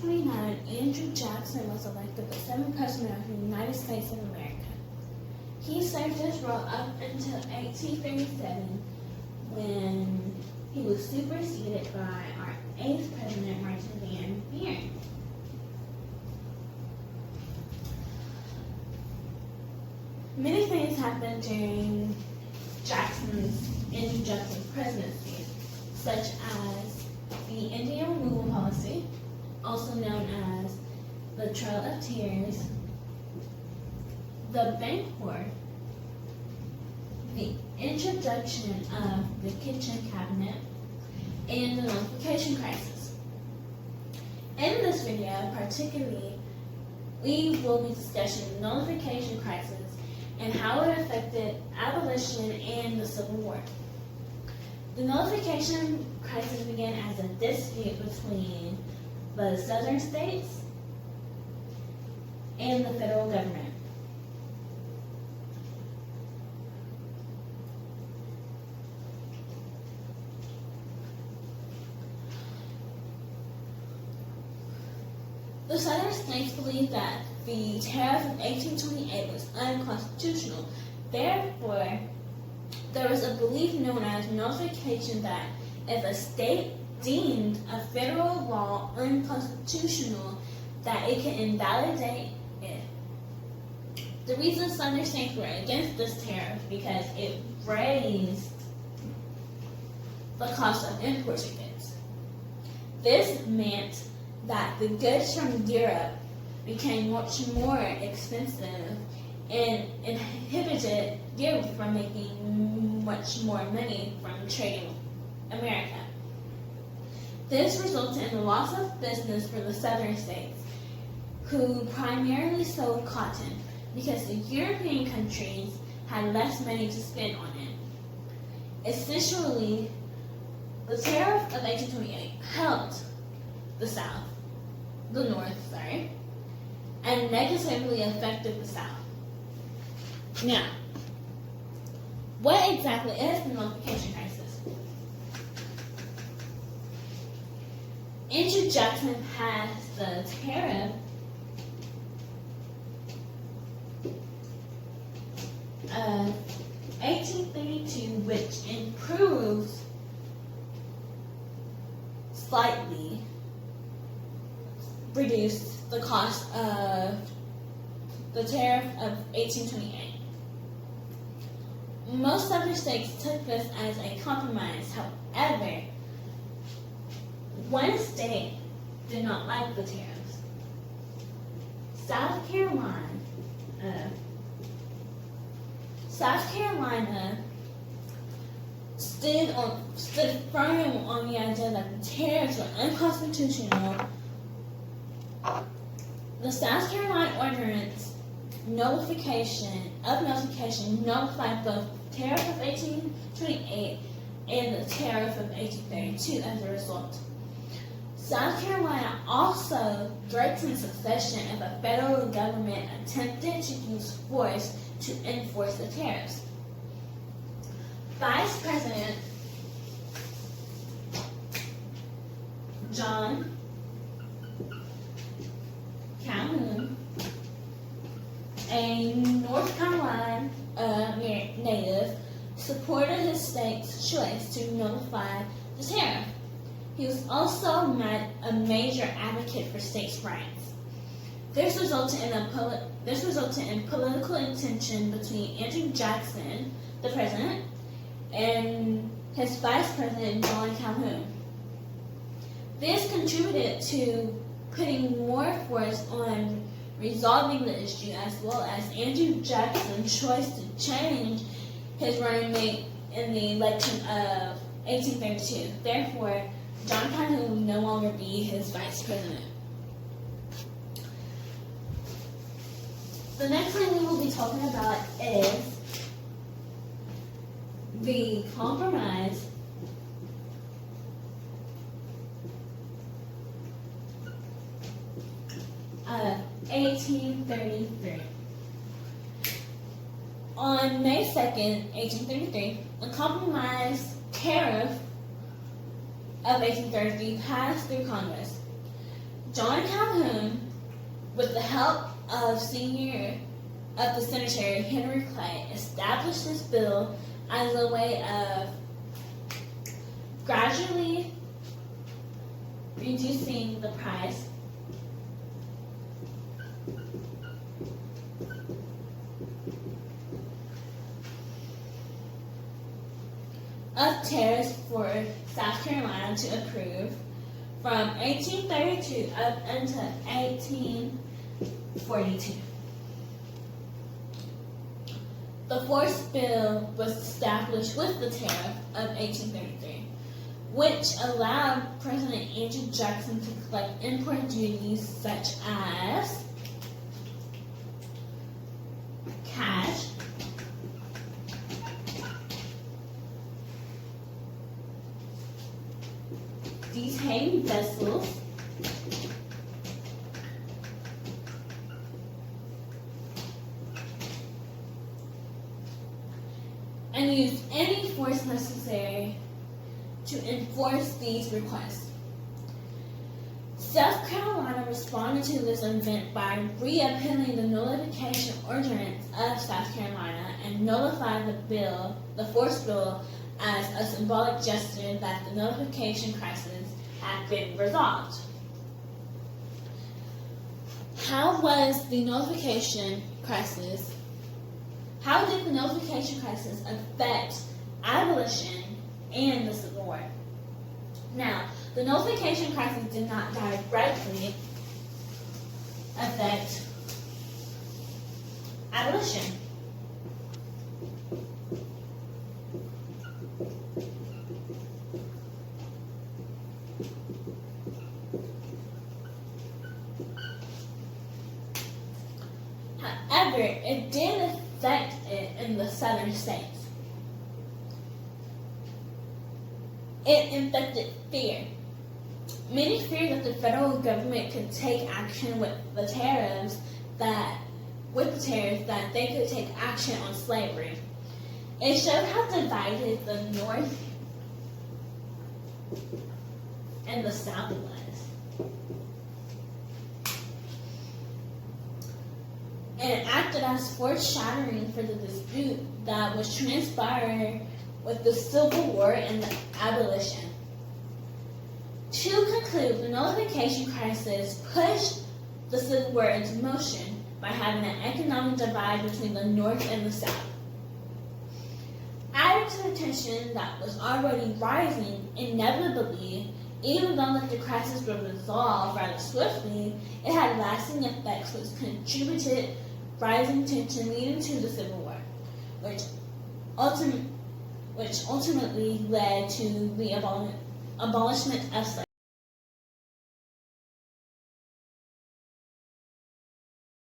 1829, Andrew Jackson was elected the 7th President of the United States of America. He served this role up until 1837, when he was superseded by our 8th President, Martin Van Buren. Many things happened during Andrew Jackson's presidency, such as the Indian removal policy, also known as the Trail of Tears, the bank war, the introduction of the kitchen cabinet, and the Nullification Crisis. In this video, particularly, we will be discussing the Nullification Crisis and how it affected abolition and the Civil War. The Nullification Crisis began as a dispute between the southern states and the federal government. The southern states believed that the tariff of 1828 was unconstitutional. Therefore, there was a belief known as nullification that if a state deemed a federal law unconstitutional, that it can invalidate it. The reason southern states were against this tariff because it raised the cost of importing goods. This meant that the goods from Europe became much more expensive and inhibited Europe from making much more money from trading America. This resulted in the loss of business for the southern states, who primarily sold cotton because the European countries had less money to spend on it. Essentially, the tariff of 1828 helped the North, and negatively affected the South. Now, what exactly is the Nullification Crisis? Andrew Jackson passed the tariff of 1832, which improves slightly, reduced the cost of the tariff of 1828. Most other states took this as a compromise. However, one state did not like the tariffs. South Carolina stood firm on the idea that the tariffs were unconstitutional. The South Carolina Ordinance nullification nullified both the tariff of 1828 and the tariff of 1832 as a result. South Carolina also threatened secession if a federal government attempted to use force to enforce the tariffs. Vice President John Calhoun, a North Carolina native, supported his state's choice to nullify the tariff. He was also a major advocate for states' rights. This resulted in political tension between Andrew Jackson, the president, and his vice president, John Calhoun. This contributed to putting more force on resolving the issue, as well as Andrew Jackson's choice to change his running mate in the election of 1832. Therefore, John Calhoun will no longer be his vice president. The next thing we will be talking about is the compromise of 1833. On May 2nd, 1833, the compromise tariff of 1833 passed through Congress. John Calhoun, with the help of the Senator Henry Clay, established this bill as a way of gradually reducing the price of tariffs for South Carolina to approve from 1832 up until 1842. The fourth bill was established with the tariff of 1833, which allowed President Andrew Jackson to collect import duties such as cash, detaining vessels, and use any force necessary to enforce these requests. South Carolina responded to this event by repealing the Nullification Ordinance of South Carolina and nullified the fourth bill, as a symbolic gesture that the Nullification Crisis had been resolved. How did the Nullification Crisis affect abolition and the Civil War? Now, the Nullification Crisis did not directly affect abolition. However, it did affect it in the southern states. It infected fear. Many feared that the federal government could take action with the tariffs that they could take action on slavery. It showed how divided the North and the South was. And it acted as foreshadowing for the dispute that was transpiring with the Civil War and the abolition. To conclude, the Nullification Crisis pushed the Civil War into motion by having an economic divide between the North and the South. Added to the tension that was already rising, inevitably, even though the crisis was resolved rather swiftly, it had lasting effects which contributed rising tension leading to the Civil War, which ultimately led to the abolishment of slavery.